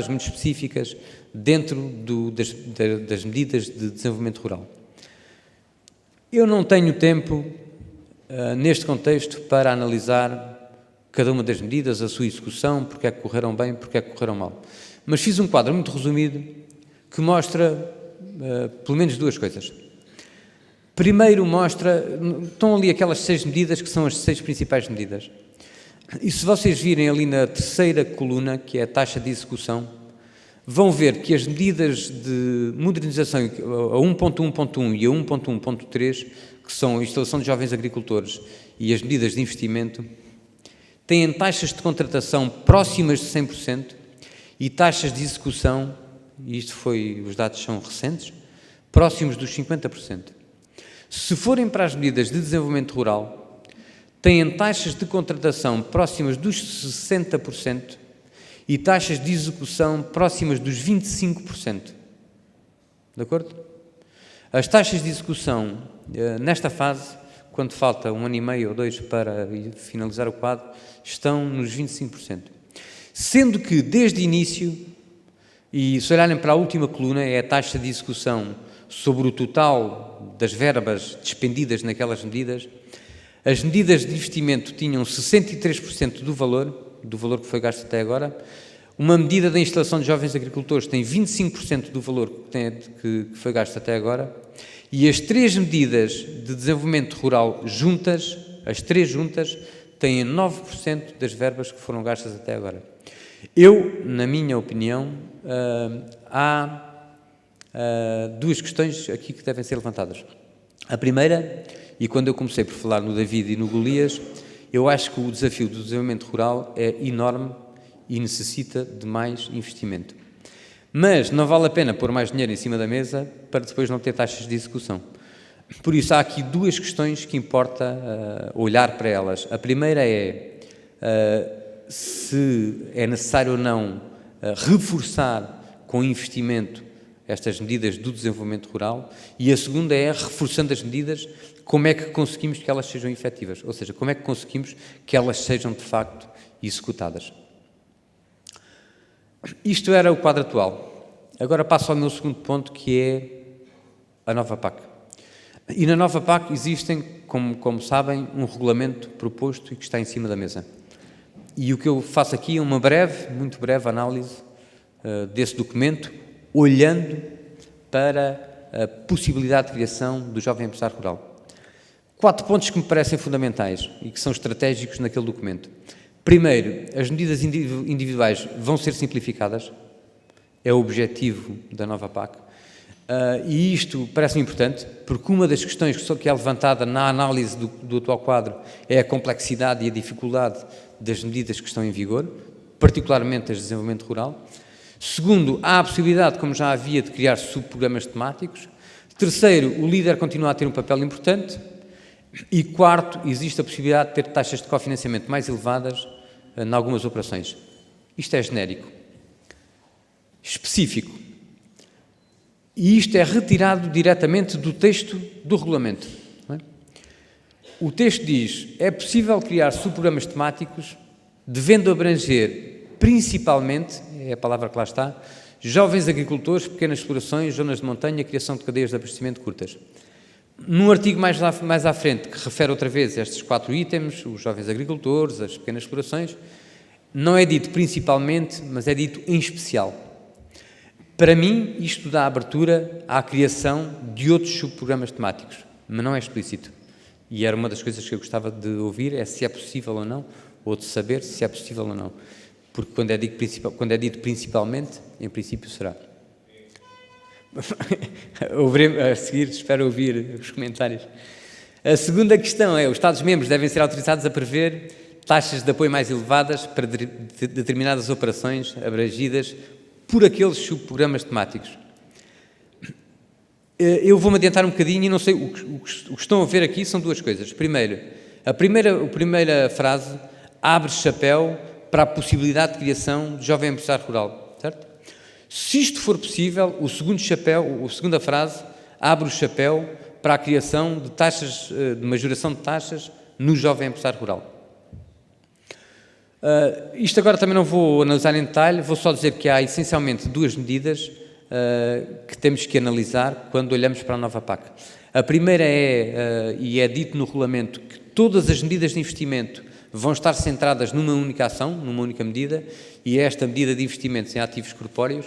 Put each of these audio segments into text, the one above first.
muito específicas dentro das medidas de desenvolvimento rural. Eu não tenho tempo, neste contexto, para analisar cada uma das medidas, a sua execução, porque é que correram bem, porque é que correram mal. Mas fiz um quadro muito resumido que mostra, pelo menos, duas coisas. Primeiro mostra, estão ali aquelas 6 medidas que são as 6 principais medidas. E se vocês virem ali na terceira coluna, que é a taxa de execução, vão ver que as medidas de modernização a 1.1.1 e a 1.1.3, que são a instalação de jovens agricultores e as medidas de investimento, têm taxas de contratação próximas de 100% e taxas de execução, e os dados são recentes, próximos dos 50%. Se forem para as medidas de desenvolvimento rural, têm taxas de contratação próximas dos 60% e taxas de execução próximas dos 25%. De acordo? As taxas de execução, nesta fase, quando falta 1 ano e meio ou 2 para finalizar o quadro, estão nos 25%. Sendo que, desde o início, e se olharem para a última coluna, é a taxa de execução sobre o total das verbas despendidas naquelas medidas, as medidas de investimento tinham 63% do valor que foi gasto até agora. Uma medida da instalação de jovens agricultores tem 25% do valor que foi gasto até agora. E as 3 medidas de desenvolvimento rural juntas, as 3 juntas, têm 9% das verbas que foram gastas até agora. Na minha opinião, há 2 questões aqui que devem ser levantadas. A primeira, e quando eu comecei por falar no David e no Golias, eu acho que o desafio do desenvolvimento rural é enorme e necessita de mais investimento. Mas não vale a pena pôr mais dinheiro em cima da mesa para depois não ter taxas de execução. Por isso, há aqui 2 questões que importa olhar para elas. A primeira é se é necessário ou não reforçar com investimento estas medidas do desenvolvimento rural, e a segunda é, reforçando as medidas, como é que conseguimos que elas sejam efetivas, ou seja, como é que conseguimos que elas sejam, de facto, executadas. Isto era o quadro atual. Agora passo ao meu segundo ponto, que é a nova PAC. E na nova PAC existem, como sabem, um regulamento proposto e que está em cima da mesa. E o que eu faço aqui é uma muito breve análise desse documento, olhando para a possibilidade de criação do jovem empresário rural. 4 pontos que me parecem fundamentais e que são estratégicos naquele documento. Primeiro, as medidas individuais vão ser simplificadas, é o objetivo da nova PAC, e isto parece-me importante, porque uma das questões que é levantada na análise do atual quadro é a complexidade e a dificuldade das medidas que estão em vigor, particularmente as de desenvolvimento rural. Segundo, há a possibilidade, como já havia, de criar subprogramas temáticos. Terceiro, o líder continua a ter um papel importante. E quarto, existe a possibilidade de ter taxas de cofinanciamento mais elevadas em algumas operações. Isto é genérico. Específico. E isto é retirado diretamente do texto do regulamento. Não é? O texto diz: é possível criar subprogramas temáticos devendo abranger principalmente, é a palavra que lá está, jovens agricultores, pequenas explorações, zonas de montanha, criação de cadeias de abastecimento curtas. Num artigo mais à frente, que refere outra vez estes 4 itens, os jovens agricultores, as pequenas explorações, não é dito principalmente, mas é dito em especial. Para mim, isto dá abertura à criação de outros subprogramas temáticos, mas não é explícito. E era uma das coisas que eu gostava de ouvir, é se é possível ou não, ou de saber se é possível ou não. Porque quando é dito principalmente, em princípio será. A seguir, espero ouvir os comentários. A segunda questão é: os Estados-membros devem ser autorizados a prever taxas de apoio mais elevadas para determinadas operações abrangidas por aqueles subprogramas temáticos. Eu vou-me adiantar um bocadinho e não sei, o que estão a ver aqui são 2 coisas. Primeiro, a primeira frase abre chapéu para a possibilidade de criação de jovem empresário rural, certo? Se isto for possível, a segunda frase abre o chapéu para a criação de taxas, de majoração de taxas no jovem empresário rural. Isto agora também não vou analisar em detalhe, vou só dizer que há essencialmente duas medidas que temos que analisar quando olhamos para a nova PAC. A primeira é, e é dito no regulamento, que todas as medidas de investimento vão estar centradas numa única ação, numa única medida, e é esta medida de investimentos em ativos corpóreos.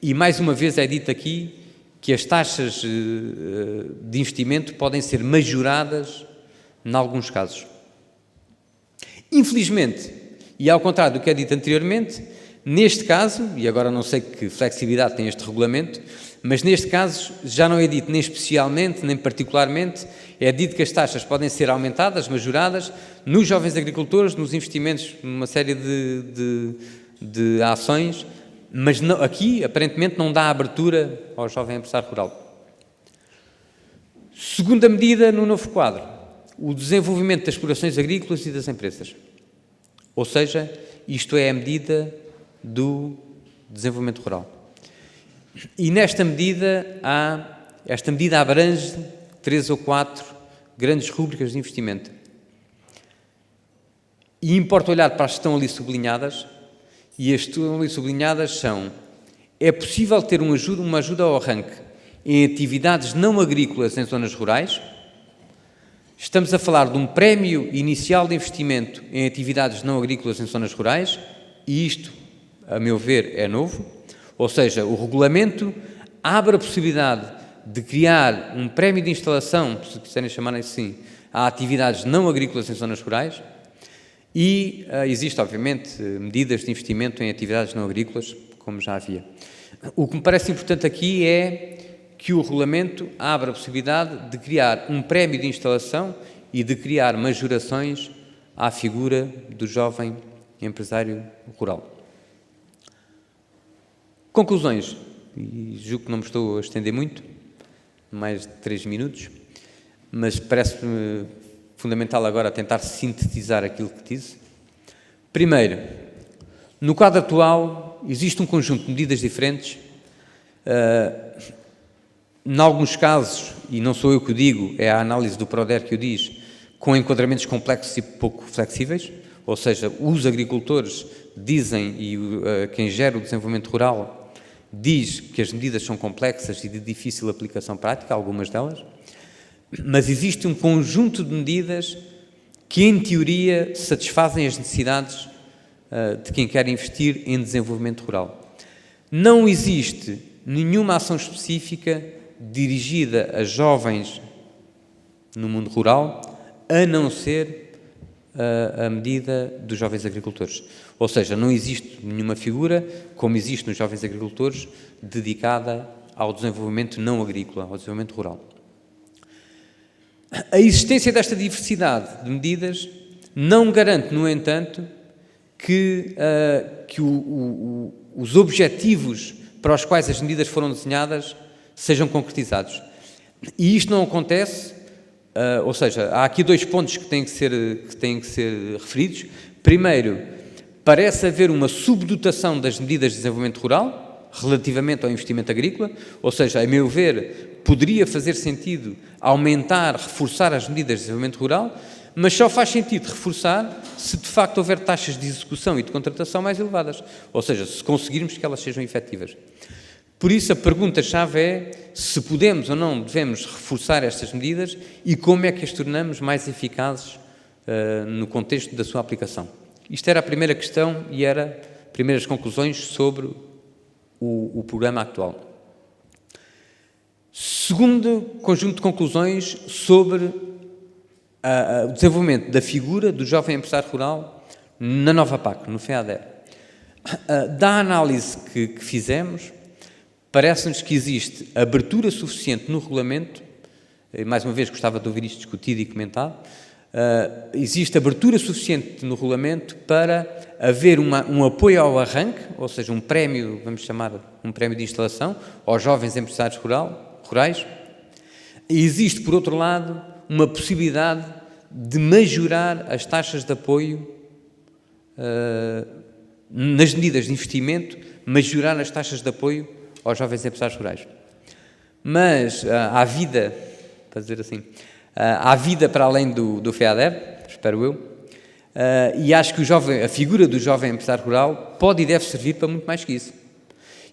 E mais uma vez é dito aqui que as taxas de investimento podem ser majoradas em alguns casos. Infelizmente, e ao contrário do que é dito anteriormente, neste caso, e agora não sei que flexibilidade tem este regulamento, mas neste caso já não é dito nem especialmente, nem particularmente, é dito que as taxas podem ser aumentadas, majoradas, nos jovens agricultores, nos investimentos, numa série de ações, mas não, aqui, aparentemente, não dá abertura ao jovem empresário rural. Segunda medida no novo quadro, o desenvolvimento das explorações agrícolas e das empresas. Ou seja, isto é a medida do desenvolvimento rural. E nesta medida, esta medida abrange 3 ou 4 grandes rúbricas de investimento. E importa olhar para as que estão ali sublinhadas, e as que estão ali sublinhadas são: é possível ter uma ajuda ao arranque em atividades não agrícolas em zonas rurais. Estamos a falar de um prémio inicial de investimento em atividades não agrícolas em zonas rurais, e isto, a meu ver, é novo. Ou seja, o regulamento abre a possibilidade de criar um prémio de instalação, se quiserem chamar assim, a atividades não agrícolas em zonas rurais, e existe, obviamente, medidas de investimento em atividades não agrícolas, como já havia. O que me parece importante aqui é que o regulamento abre a possibilidade de criar um prémio de instalação e de criar majorações à figura do jovem empresário rural. Conclusões, e julgo que não me estou a estender muito, mais de 3 minutos, mas parece-me fundamental agora tentar sintetizar aquilo que disse. Primeiro, no quadro atual existe um conjunto de medidas diferentes, em alguns casos, e não sou eu que o digo, é a análise do PRODER que o diz, com enquadramentos complexos e pouco flexíveis, ou seja, os agricultores dizem, e quem gera o desenvolvimento rural diz que as medidas são complexas e de difícil aplicação prática, algumas delas, mas existe um conjunto de medidas que, em teoria, satisfazem as necessidades de quem quer investir em desenvolvimento rural. Não existe nenhuma ação específica dirigida a jovens no mundo rural, a não ser a medida dos jovens agricultores. Ou seja, não existe nenhuma figura, como existe nos jovens agricultores, dedicada ao desenvolvimento não agrícola, ao desenvolvimento rural. A existência desta diversidade de medidas não garante, no entanto, que os objetivos para os quais as medidas foram desenhadas sejam concretizados. E isto não acontece, ou seja, há aqui 2 pontos que têm que ser referidos. Primeiro, parece haver uma subdotação das medidas de desenvolvimento rural relativamente ao investimento agrícola, ou seja, a meu ver, poderia fazer sentido aumentar, reforçar as medidas de desenvolvimento rural, mas só faz sentido reforçar se de facto houver taxas de execução e de contratação mais elevadas, ou seja, se conseguirmos que elas sejam efetivas. Por isso, a pergunta-chave é se podemos ou não devemos reforçar estas medidas e como é que as tornamos mais eficazes no contexto da sua aplicação. Isto era a primeira questão e era primeiras conclusões sobre o programa atual. Segundo conjunto de conclusões sobre o desenvolvimento da figura do jovem empresário rural na nova PAC, no FEADER. Da análise que fizemos, parece-nos que existe abertura suficiente no regulamento, e mais uma vez gostava de ouvir isto discutido e comentado, existe abertura suficiente no regulamento para haver um apoio ao arranque, ou seja, um prémio, vamos chamar um prémio de instalação, aos jovens empresários rurais, e existe, por outro lado, uma possibilidade de majorar as taxas de apoio nas medidas de investimento, majorar as taxas de apoio aos jovens empresários rurais. Mas há vida, para dizer assim, há vida para além do FEADER, espero eu, e acho que a figura do jovem empresário rural pode e deve servir para muito mais que isso.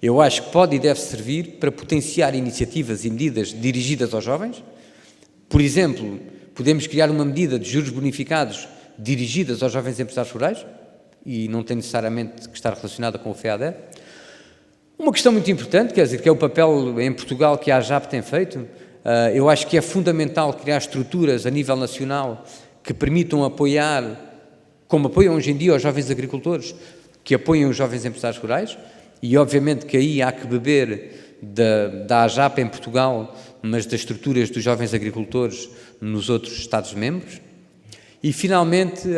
Eu acho que pode e deve servir para potenciar iniciativas e medidas dirigidas aos jovens. Por exemplo, podemos criar uma medida de juros bonificados dirigidas aos jovens empresários rurais, e não tem necessariamente que estar relacionada com o FEADER. Uma questão muito importante, quer dizer, que é o papel em Portugal que a AJAP tem feito. Eu acho que é fundamental criar estruturas a nível nacional que permitam apoiar, como apoiam hoje em dia os jovens agricultores, que apoiam os jovens empresários rurais, e obviamente que aí há que beber da AJAP em Portugal, mas das estruturas dos jovens agricultores nos outros Estados-membros. E, finalmente,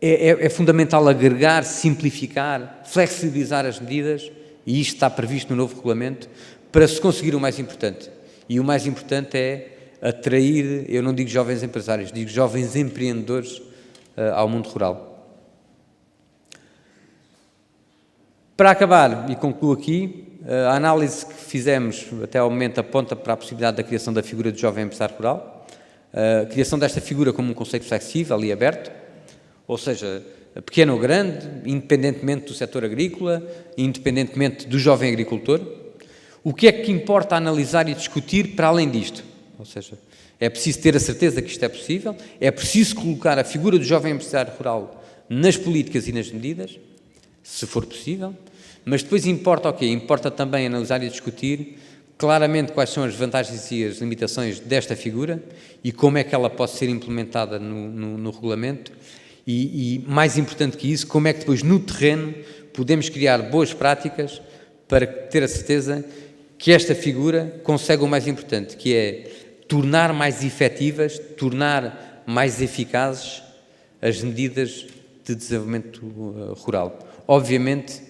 é fundamental agregar, simplificar, flexibilizar as medidas, e isto está previsto no novo regulamento, para se conseguir o mais importante. E o mais importante é atrair, eu não digo jovens empresários, digo jovens empreendedores ao mundo rural. Para acabar, e concluo aqui, a análise que fizemos até ao momento aponta para a possibilidade da criação da figura de jovem empresário rural, a criação desta figura como um conceito flexível e aberto, ou seja, pequeno ou grande, independentemente do setor agrícola, independentemente do jovem agricultor. O que é que importa analisar e discutir para além disto? Ou seja, é preciso ter a certeza que isto é possível, é preciso colocar a figura do jovem empresário rural nas políticas e nas medidas, se for possível, mas depois importa o quê? Importa também analisar e discutir claramente quais são as vantagens e as limitações desta figura e como é que ela pode ser implementada no regulamento e, mais importante que isso, como é que depois no terreno podemos criar boas práticas para ter a certeza que esta figura consegue o mais importante, que é tornar mais efetivas, tornar mais eficazes as medidas de desenvolvimento rural. Obviamente,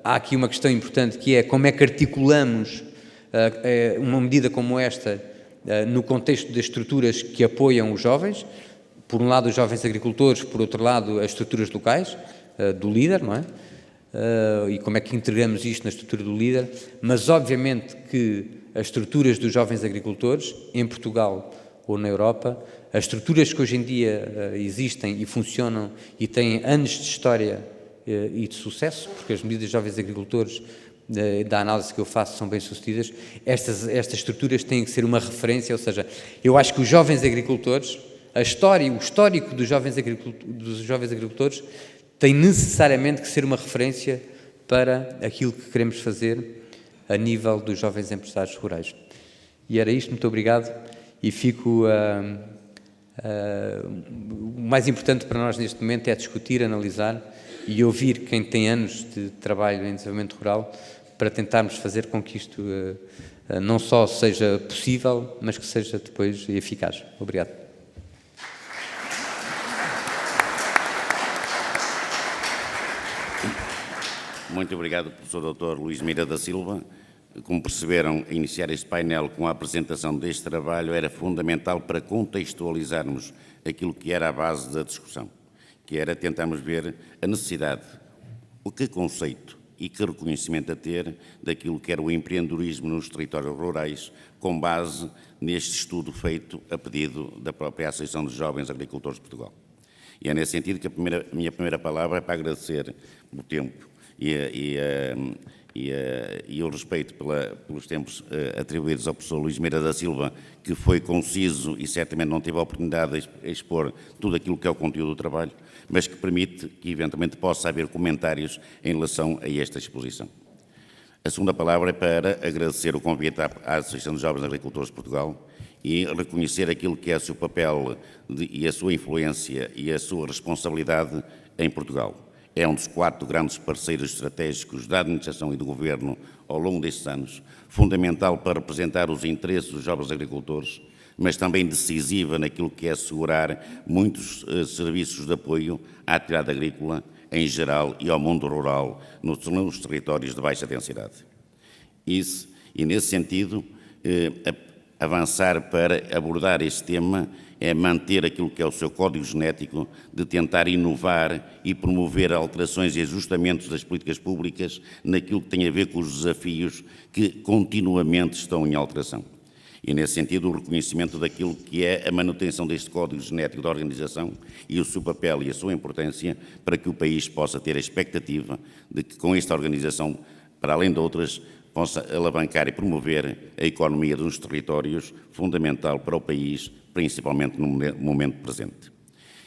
há aqui uma questão importante que é como é que articulamos uma medida como esta no contexto das estruturas que apoiam os jovens, por um lado os jovens agricultores, por outro lado as estruturas locais, do líder, não é? E como é que integramos isto na estrutura do líder, mas obviamente que as estruturas dos jovens agricultores, em Portugal ou na Europa, as estruturas que hoje em dia existem e funcionam e têm anos de história e de sucesso, porque as medidas de jovens agricultores, da análise que eu faço, são bem-sucedidas, estas estruturas têm que ser uma referência, ou seja, eu acho que os jovens agricultores, a história, o histórico dos jovens agricultores tem necessariamente que ser uma referência para aquilo que queremos fazer a nível dos jovens empresários rurais. E era isto, muito obrigado, e fico... o mais importante para nós neste momento é discutir, analisar e ouvir quem tem anos de trabalho em desenvolvimento rural para tentarmos fazer com que isto não só seja possível, mas que seja depois eficaz. Obrigado. Muito obrigado, professor Dr. Luís Meira da Silva. Como perceberam, iniciar este painel com a apresentação deste trabalho era fundamental para contextualizarmos aquilo que era a base da discussão, que era tentarmos ver a necessidade, o que conceito e que reconhecimento a ter daquilo que era o empreendedorismo nos territórios rurais, com base neste estudo feito a pedido da própria Associação de Jovens Agricultores de Portugal. E é nesse sentido que a minha primeira palavra é para agradecer o tempo e o respeito pelos tempos atribuídos ao professor Luís Meira da Silva, que foi conciso e certamente não teve a oportunidade de expor tudo aquilo que é o conteúdo do trabalho, mas que permite que eventualmente possa haver comentários em relação a esta exposição. A segunda palavra é para agradecer o convite à Associação dos Jovens Agricultores de Portugal e reconhecer aquilo que é o seu papel e a sua influência e a sua responsabilidade em Portugal. É um dos 4 grandes parceiros estratégicos da administração e do governo ao longo destes anos, fundamental para representar os interesses dos jovens agricultores, mas também decisiva naquilo que é assegurar muitos serviços de apoio à atividade agrícola em geral e ao mundo rural nos territórios de baixa densidade. E nesse sentido, avançar para abordar este tema é manter aquilo que é o seu código genético, de tentar inovar e promover alterações e ajustamentos das políticas públicas naquilo que tem a ver com os desafios que continuamente estão em alteração. E, nesse sentido, o reconhecimento daquilo que é a manutenção deste código genético da organização e o seu papel e a sua importância para que o país possa ter a expectativa de que, com esta organização, para além de outras, possa alavancar e promover a economia dos territórios, fundamental para o país, principalmente no momento presente.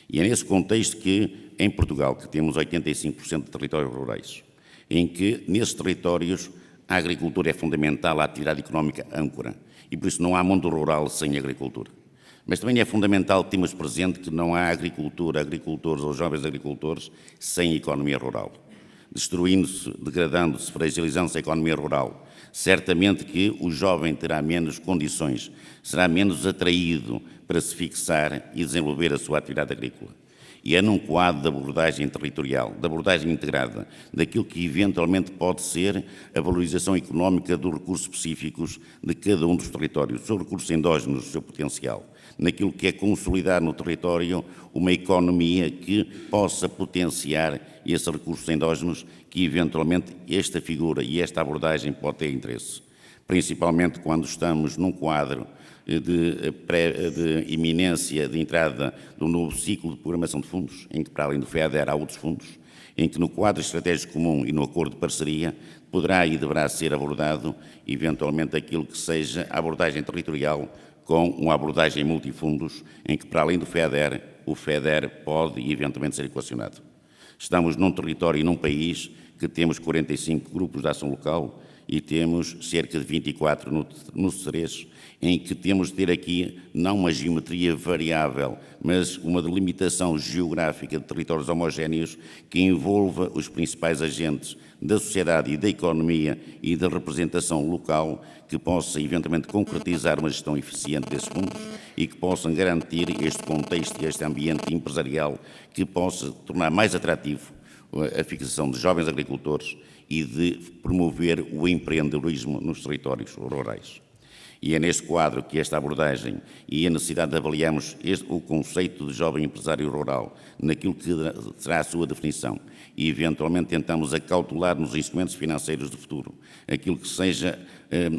E é nesse contexto que, em Portugal, que temos 85% de territórios rurais, em que, nesses territórios, a agricultura é fundamental, a atividade económica âncora, e por isso não há mundo rural sem agricultura. Mas também é fundamental termos presente que não há agricultura, agricultores ou jovens agricultores sem economia rural. Destruindo-se, degradando-se, fragilizando-se a economia rural, certamente que o jovem terá menos condições, será menos atraído para se fixar e desenvolver a sua atividade agrícola. E é num quadro de abordagem territorial, de abordagem integrada, daquilo que eventualmente pode ser a valorização económica dos recursos específicos de cada um dos territórios, os seus recursos endógenos, o seu potencial, naquilo que é consolidar no território uma economia que possa potenciar esses recursos endógenos que eventualmente esta figura e esta abordagem pode ter interesse, principalmente quando estamos num quadro de iminência de entrada do novo ciclo de programação de fundos, em que, para além do FEDER, há outros fundos, em que no quadro estratégico comum e no acordo de parceria poderá e deverá ser abordado, eventualmente, aquilo que seja a abordagem territorial com uma abordagem multifundos, em que, para além do FEDER, o FEDER pode eventualmente ser equacionado. Estamos num território e num país que temos 45 grupos de ação local e temos cerca de 24 no Ceres, em que temos de ter aqui não uma geometria variável, mas uma delimitação geográfica de territórios homogéneos que envolva os principais agentes da sociedade e da economia e da representação local, que possa eventualmente concretizar uma gestão eficiente desses fundos e que possam garantir este contexto e este ambiente empresarial que possa tornar mais atrativo a fixação de jovens agricultores e de promover o empreendedorismo nos territórios rurais. E é neste quadro que esta abordagem e a necessidade de avaliarmos o conceito de jovem empresário rural naquilo que será a sua definição e, eventualmente, tentamos acautelar nos instrumentos financeiros do futuro aquilo que seja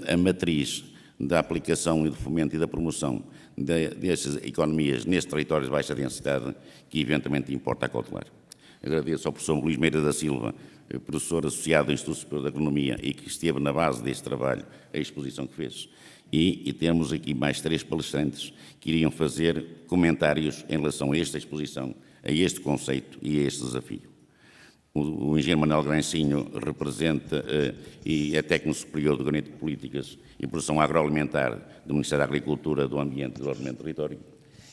a matriz da aplicação e do fomento e da promoção destas economias nestes territórios de baixa densidade que, eventualmente, importa acautelar. Agradeço ao professor Luís Meira da Silva, professor associado do Instituto Superior de Agronomia e que esteve na base deste trabalho, a exposição que fez. E temos aqui mais 3 palestrantes que iriam fazer comentários em relação a esta exposição, a este conceito e a este desafio. O engenheiro Manuel Grancinho representa e é técnico superior do Gabinete de Políticas e Produção Agroalimentar do Ministério da Agricultura, do Ambiente e do Desenvolvimento do Território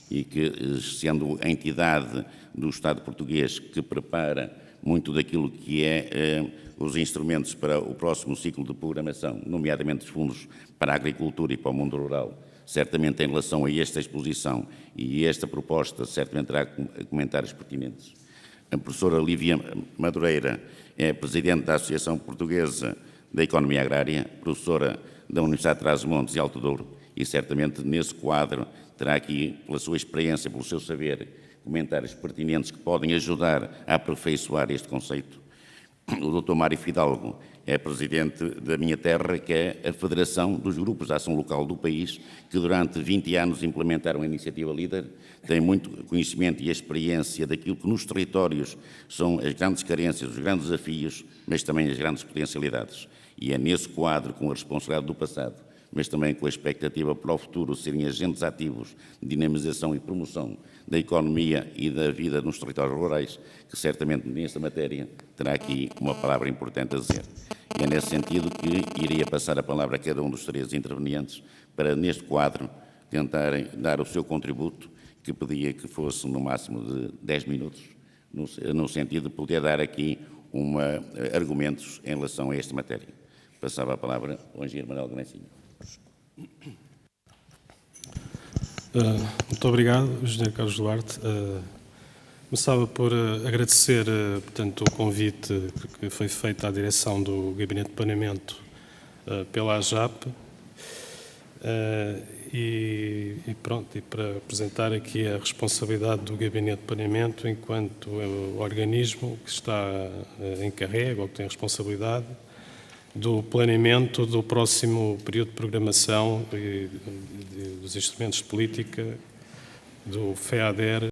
e que, sendo a entidade do Estado português que prepara muito daquilo que é os instrumentos para o próximo ciclo de programação, nomeadamente os fundos para a agricultura e para o mundo rural, certamente em relação a esta exposição e esta proposta, certamente terá comentários pertinentes. A professora Lívia Madureira é presidente da Associação Portuguesa da Economia Agrária, professora da Universidade de Trás-os-Montes e Alto Douro, e certamente nesse quadro terá aqui, pela sua experiência, pelo seu saber, comentários pertinentes que podem ajudar a aperfeiçoar este conceito. O Dr. Mário Fidalgo é presidente da minha terra, que é a Federação dos Grupos de Ação Local do país, que durante 20 anos implementaram a iniciativa LEADER, tem muito conhecimento e experiência daquilo que nos territórios são as grandes carências, os grandes desafios, mas também as grandes potencialidades. E é nesse quadro, com a responsabilidade do passado, mas também com a expectativa para o futuro serem agentes ativos de dinamização e promoção da economia e da vida nos territórios rurais, que certamente nesta matéria terá aqui uma palavra importante a dizer. E é nesse sentido que iria passar a palavra a cada um dos 3 intervenientes para, neste quadro, tentarem dar o seu contributo, que pedia que fosse no máximo de 10 minutos, no sentido de poder dar aqui argumentos em relação a esta matéria. Passava a palavra ao engenheiro Manuel Grancinho. Muito obrigado, engenheiro Carlos Duarte. Começava por agradecer, portanto, o convite que foi feito à direção do Gabinete de Planeamento pela AJAP e para apresentar aqui a responsabilidade do Gabinete de Planeamento enquanto organismo que está encarregue ou que tem responsabilidade do planeamento do próximo período de programação e dos instrumentos de política do FEADER